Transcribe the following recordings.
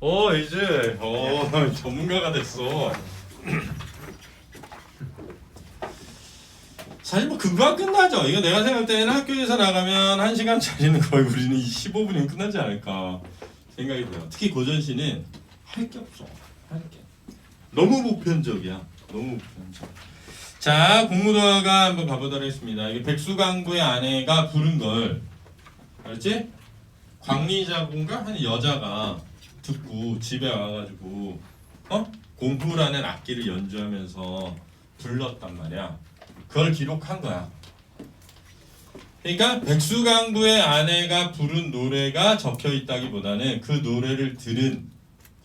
이제 전문가가 됐어. 사실 뭐 금방 끝나죠. 이거 내가 생각할 때는 학교에서 나가면 1시간짜리는 거의 우리는 15분이면 끝나지 않을까 생각이 돼요. 특히 고전시는 할 게 없어. 할 게. 너무 보편적이야. 너무 보편적. 자, 공무도화가 한번 가보도록 하겠습니다. 이게 백수강부의 아내가 부른 걸 알았지? 광리자군가 한 여자가 듣고 집에 와가지고 공부라는 악기를 연주하면서 불렀단 말이야. 그걸 기록한 거야. 그러니까 백수강부의 아내가 부른 노래가 적혀 있다기보다는 그 노래를 들은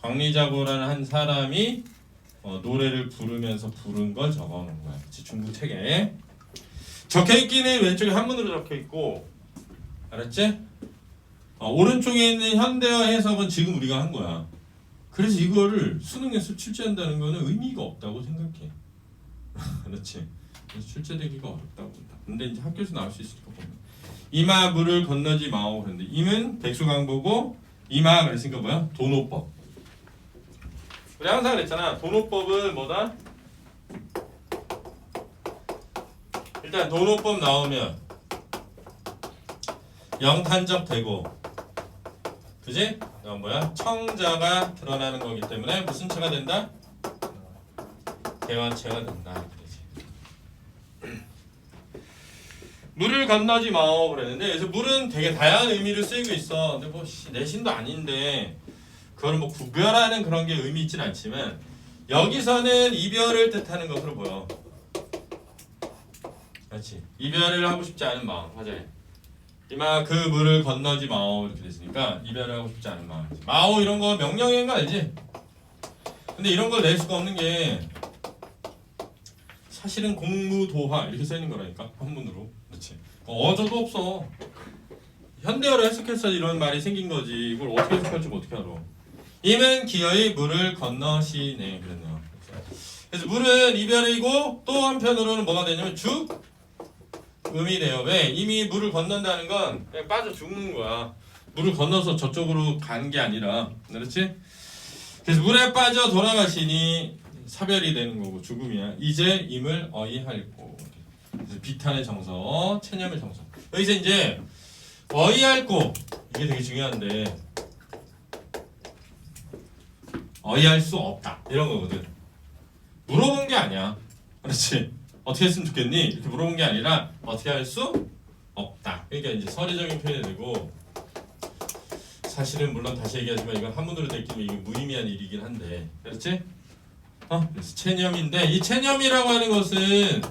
광리자고라는 한 사람이 노래를 부르면서 부른 걸 적어놓은 거야. 그치? 중국 책에 적혀 있기는 왼쪽에 한문으로 적혀 있고, 알았지? 오른쪽에 있는 현대어 해석은 지금 우리가 한 거야. 그래서 이거를 수능에서 출제한다는 거는 의미가 없다고 생각해. 그렇지? 그래서 출제되기가 어렵다고 본다. 근데 이제 학교에서 나올 수 있으니까 보면 이마 물을 건너지 마오. 그런데 임은 백수강보고 이마 그랬으니까 뭐야? 도노법. 우리 항상 그랬잖아. 도노법은 뭐다? 일단 도노법 나오면 영탄적 되고, 그지? 이건 뭐야? 청자가 드러나는 거기 때문에 무슨 체가 된다? 대화체가 된다. 그러지. 물을 건너지 마오 그랬는데, 그래서 물은 되게 다양한 의미를 쓰이고 있어. 근데 뭐 내신도 아닌데 그걸 뭐 구별하는 그런 게 의미 있진 않지만 여기서는 이별을 뜻하는 것으로 보여. 그렇지. 이별을 하고 싶지 않은 마음. 맞아요. 이마 그 물을 건너지 마오 이렇게 됐으니까 이별을 하고 싶지 않은 마음. 마오 이런 거 명령인 거 알지? 근데 이런 걸 낼 수가 없는 게 사실은 공무도화 이렇게 써 있는 거라니까 한문으로. 그렇지. 어조도 없어. 현대어로 해석해서 이런 말이 생긴 거지. 이걸 어떻게 해석할지 어떻게 알아? 임은 기어이 물을 건너시네 그랬네요. 그래서 물은 이별이고 또 한편으로는 뭐가 되냐면 죽음이 돼요. 왜? 이미 물을 건넌다는 건 그냥 빠져 죽는 거야. 물을 건너서 저쪽으로 간 게 아니라. 그렇지? 그래서 물에 빠져 돌아가시니 사별이 되는 거고 죽음이야. 이제 임을 어이할고. 그래서 비탄의 정서, 체념의 정서. 여기서 이제 어이할고 이게 되게 중요한데 어이할 수 없다 이런 거거든. 물어본 게 아니야. 그렇지? 어떻게 했으면 좋겠니? 이렇게 물어본 게 아니라 어떻게 할 수 없다. 그러니까 이제 서류적인 표현이 되고, 사실은 물론 다시 얘기하지만 이건 한문으로 됐기면 이게 무의미한 일이긴 한데, 그렇지? 그래서 체념인데 이 체념이라고 하는 것은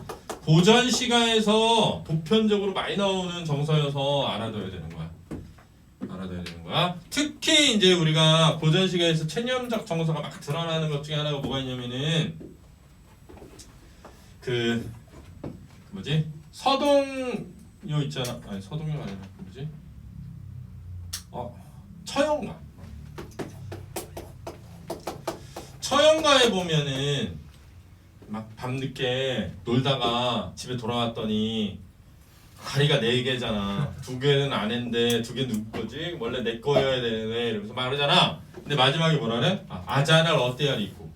고전 시가에서 보편적으로 많이 나오는 정서여서 알아둬야 되는 거야. 알아둬야 되는 거야. 특히 이제 우리가 고전 시가에서 체념적 정서가 막 드러나는 것 중에 하나가 뭐가 있냐면은 그 뭐지? 서동요 있잖아. 아니 서동요 아니라 뭐지? 처형가. 처형가에 보면은 막 밤늦게 놀다가 집에 돌아왔더니 다리가 4개잖아. 2개는 아내인데 2개 누구 거지? 원래 내 거여야 되네. 이러면서 말하잖아. 근데 마지막에 뭐라 그래? 아자날 어때야 있고.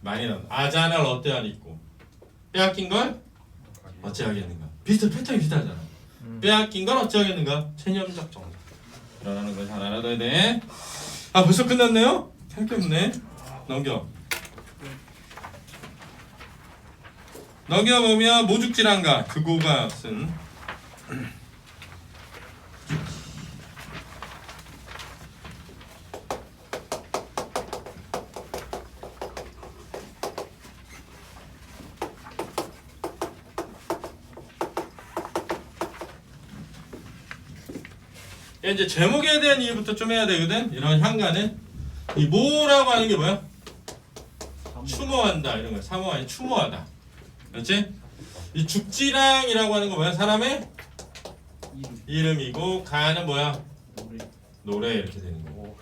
많이 나온다. 아자날 어때야 있고. 빼앗긴 걸 어찌하겠는가. 패턴이 비슷하잖아. 빼앗긴 걸 어찌하겠는가. 체념적 정서. 일어나는 걸 잘 알아둬야 돼. 벌써 끝났네요? 할 게 없네. 넘겨보면 모죽질한가 그고가 쓴 이제 제목에 대한 이해부터 좀 해야 되거든. 이런 향가는 이 모라고 하는 게 뭐야? 추모한다 이런 거야. 사모하니 추모하다. 그렇지? 이 죽지랑이라고 하는 거 뭐야? 사람의 이름이고 가는 뭐야? 노래 이렇게 되는 거고.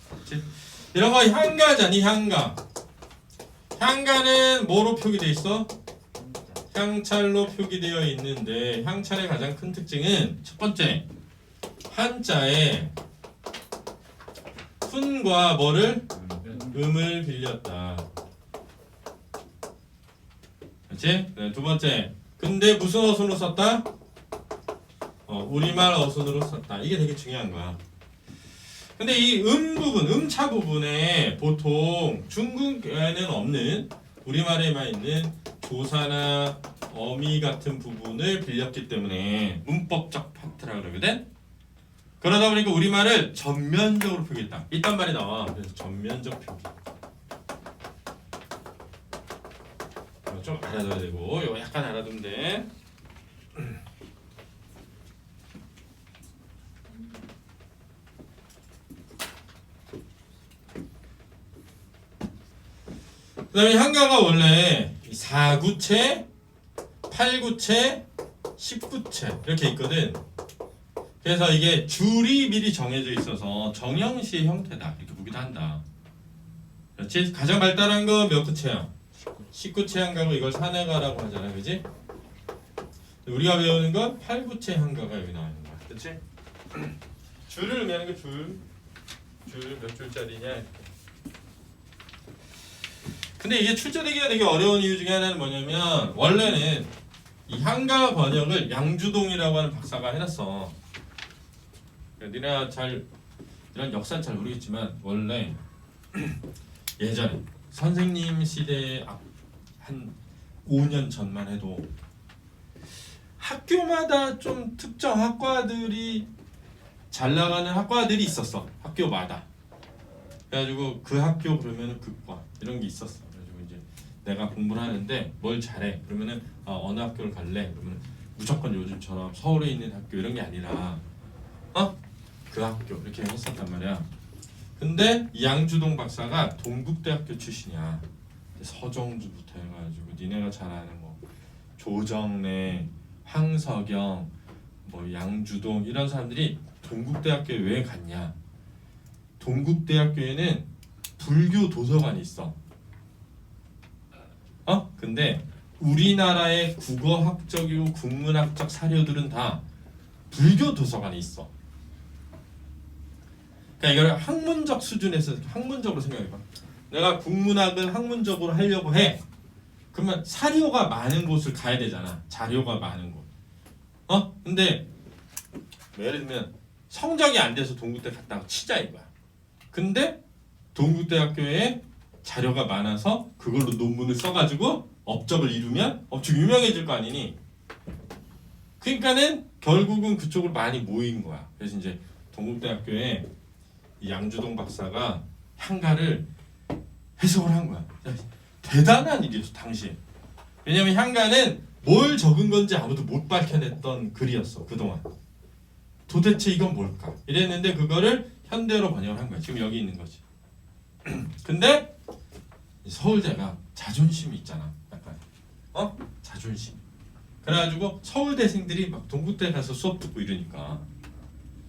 그렇지? 이런 거 향가잖니. 향가. 향가는 뭐로 표기돼 있어? 향찰로 표기되어 있는데 향찰의 가장 큰 특징은 첫 번째 한자에 훈과 뭐를? 음을 빌렸다. 그렇지? 네, 두 번째. 근데 무슨 어순으로 썼다? 우리말 어순으로 썼다. 이게 되게 중요한 거야. 근데 이 부분, 음차 부분에 보통 중국에는 없는 우리말에만 있는 조사나 어미 같은 부분을 빌렸기 때문에 문법적 파트라 그러거든. 그러다 보니까 우리말을 전면적으로 표기했다. 이딴 말이 나와. 그래서 전면적 표기. 좀 알아둬야 되고, 이거 약간 알아두면 돼. 그 다음에 한가가 원래 4구체, 8구체, 10구체 이렇게 있거든. 그래서 이게 줄이 미리 정해져 있어서 정형시의 형태다 이렇게 보기도 한다. 그렇지? 가장 발달한 거 몇 구체야? 19체 한가고 이걸 산해가라고 하잖아, 그지? 우리가 배우는 건 8구체 한가가 여기 나와 있는 거야, 그렇지? 줄을 의미하는 게 줄 몇 줄짜리냐. 근데 이게 출제되기가 되게 어려운 이유 중에 하나는 뭐냐면 원래는 이 한가 번역을 양주동이라고 하는 박사가 해놨어. 니네가 잘 이런 역사는 잘 모르겠지만 원래 예전에 선생님 시대 한 5년 전만 해도 학교마다 좀 특정 학과들이 잘 나가는 학과들이 있었어. 학교마다. 그래가지고 그 학교 그러면은 그과 이런 게 있었어. 그래가지고 이제 내가 공부를 하는데 뭘 잘해 그러면은 어느 학교를 갈래 그러면 무조건 요즘처럼 서울에 있는 학교 이런 게 아니라 그 학교 이렇게 했었단 말이야. 근데 이 양주동 박사가 동국대학교 출신이야. 서정주부터 해가지고 니네가 잘 아는 뭐 조정래, 황석영, 뭐 양주동 이런 사람들이 동국대학교에 왜 갔냐? 동국대학교에는 불교 도서관이 있어. 근데 우리나라의 국어학적이고 국문학적 사료들은 다 불교 도서관에 있어. 그러니까 이걸 학문적 수준에서 학문적으로 생각해봐. 내가 국문학을 학문적으로 하려고 해. 그러면 사료가 많은 곳을 가야 되잖아. 자료가 많은 곳. 근데 예를 들면 성적이 안 돼서 동국대 갔다가 치자 이거야. 근데 동국대학교에 자료가 많아서 그걸로 논문을 써가지고 업적을 이루면 엄청 유명해질 거 아니니. 그러니까는 결국은 그쪽으로 많이 모인 거야. 그래서 이제 동국대학교에 이 양주동 박사가 향가를 해석을 한 거야. 대단한 일이었어 당시에. 왜냐면 향가는 뭘 적은 건지 아무도 못 밝혀냈던 글이었어 그동안. 도대체 이건 뭘까? 이랬는데 그거를 현대어로 번역을 한 거야. 지금 여기 있는 거지. 근데 서울대가 자존심이 있잖아. 약간 자존심. 그래가지고 서울대생들이 막 동국대 가서 수업 듣고 이러니까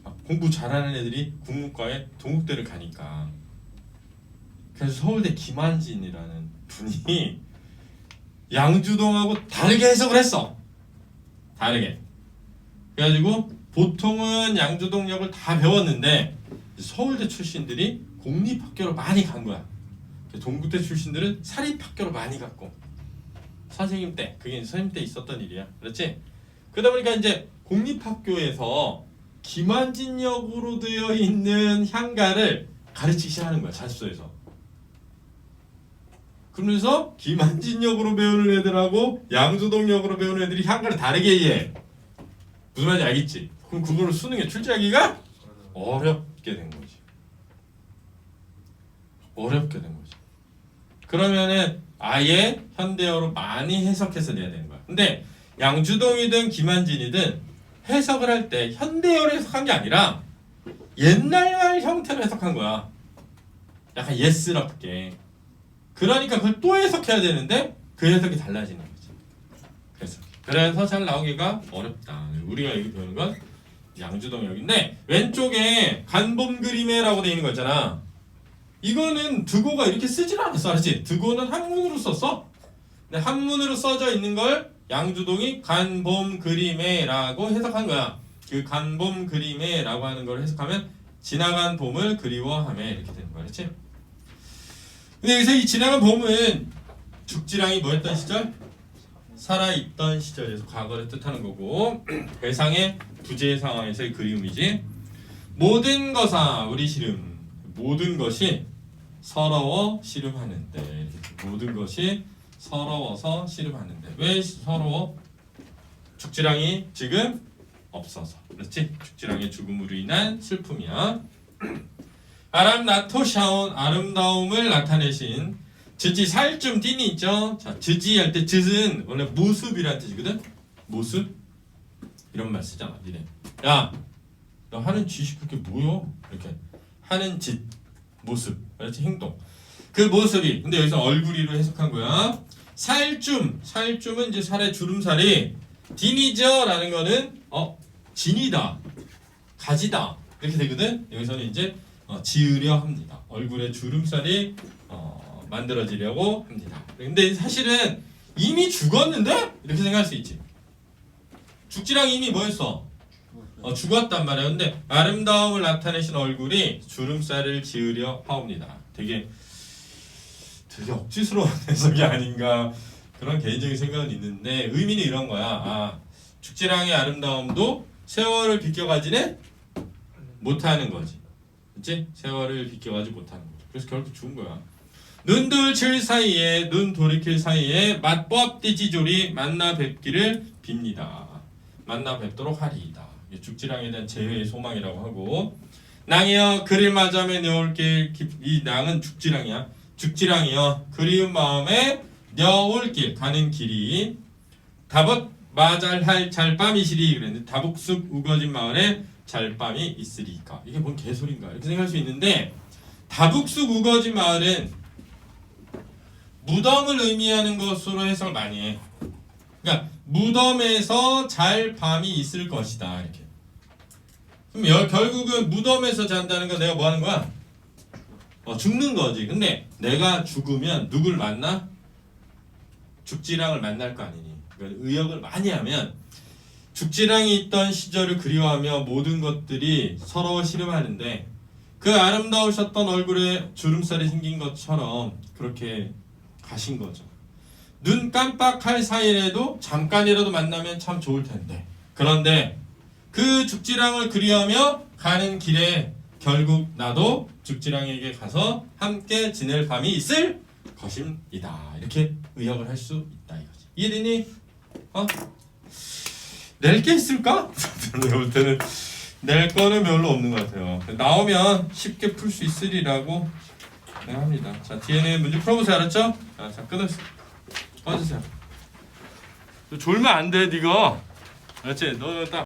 막 공부 잘하는 애들이 국문과에 동국대를 가니까. 그래서 서울대 김한진이라는 분이 양주동하고 다르게 해석을 했어. 다르게. 그래가지고 보통은 양주동역을 다 배웠는데 서울대 출신들이 공립학교로 많이 간 거야. 동국대 출신들은 사립학교로 많이 갔고 선생님 때 그게 선생님 때 있었던 일이야. 그렇지? 그러다 보니까 이제 공립학교에서 김한진역으로 되어 있는 향가를 가르치기 시작하는 거야. 자습서에서. 그러면서 김한진역으로 배우는 애들하고 양주동역으로 배우는 애들이 향가를 다르게 이해해. 무슨 말인지 알겠지? 그럼 그거를 수능에 출제하기가 어렵게 된 거지. 어렵게 된 거지. 그러면은 아예 현대어로 많이 해석해서 내야 되는 거야. 근데 양주동이든 김한진이든 해석을 할 때 현대어로 해석한 게 아니라 옛날말 형태로 해석한 거야. 약간 예스럽게. 그러니까 그걸 또 해석해야 되는데 그 해석이 달라지는 거지. 그래서 잘 나오기가 어렵다. 우리가 여기 배우는 건 양주동역인데 왼쪽에 간봄 그림에라고 되어 있는 거 있잖아. 이거는 드고가 이렇게 쓰질 않았어. 알았지? 드고는 한문으로 썼어. 근데 한문으로 써져 있는 걸 양주동이 간봄 그림에라고 해석한 거야. 그 간봄 그림에라고 하는 걸 해석하면 지나간 봄을 그리워하며 이렇게 되는 거야, 그렇지? 근데 여기서 이 지나간 봄은 죽지랑이 뭐였던 시절? 살아있던 시절에서 과거를 뜻하는 거고 대상의 부재 상황에서의 그리움이지. 모든 것아 우리 시름 모든 것이 서러워 시름하는데 모든 것이 서러워서 시름하는데 왜 서러워? 죽지랑이 지금 없어서 그렇지? 죽지랑의 죽음으로 인한 슬픔이야. 아람나토샤온 아름다움을 나타내신 즈지 살좀 띠니 있죠? 자, 즈지 할 때 즈는 원래 모습이라는 뜻이거든? 모습? 이런 말 쓰잖아 니네. 야, 너 하는 짓이 그렇게 뭐여? 이렇게 하는 짓, 모습, 그렇지? 행동. 그 모습이 근데 여기서 얼굴이로 해석한 거야. 살쯤은 이제 살의 주름살이 디니저라는 거는 진이다, 가지다 이렇게 되거든. 여기서는 이제 지으려 합니다. 얼굴에 주름살이 만들어지려고 합니다. 근데 사실은 이미 죽었는데 이렇게 생각할 수 있지. 죽지랑 이미 뭐였어? 죽었단 말이야. 근데 아름다움을 나타내신 얼굴이 주름살을 지으려 하옵니다. 되게 억지스러운 해석이 아닌가 그런 개인적인 생각은 있는데 의미는 이런 거야. 죽지랑의 아름다움도 세월을 비껴가지는 못하는 거지. 그치? 세월을 비껴가지 못하는 거지. 그래서 결국 죽은 거야. 눈둘칠 사이에 눈 돌이킬 사이에 맛법 띠지조리 만나 뵙기를 빕니다. 만나 뵙도록 하리이다. 죽지랑에 대한 재회의 소망이라고 하고 낭이여 그릴 맞아매 내올길 이 낭은 죽지랑이야. 죽지랑이여 그리운 마음에 녀올길 가는 길이 다벗 마잘할 잘밤이시리 그랬는데 다복숙 우거진 마을에 잘밤이 있으리까. 이게 뭔 개소리인가 이렇게 생각할 수 있는데 다복숙 우거진 마을은 무덤을 의미하는 것으로 해석을 많이 해. 그러니까 무덤에서 잘 밤이 있을 것이다 이렇게. 그럼 결국은 무덤에서 잔다는 건 내가 뭐 하는 거야? 죽는 거지. 근데 내가 죽으면 누굴 만나? 죽지랑을 만날 거 아니니. 그러니까 의역을 많이 하면 죽지랑이 있던 시절을 그리워하며 모든 것들이 서러워 시름하는데 그 아름다우셨던 얼굴에 주름살이 생긴 것처럼 그렇게 가신 거죠. 눈 깜빡할 사이라도 잠깐이라도 만나면 참 좋을 텐데 그런데 그 죽지랑을 그리워하며 가는 길에 결국 나도 죽지랑에게 가서 함께 지낼 밤이 있을 것입니다. 이렇게 의역을 할 수 있다 이거지. 이해되니? 낼 게 있을까? 내가 볼 때는 낼 거는 별로 없는 것 같아요. 나오면 쉽게 풀 수 있으리라고 합니다. 자, 뒤에는 문제 풀어보세요. 알았죠? 자, 끊으세요. 꺼주세요. 졸면 안 돼, 니가. 알았지? 너는 딱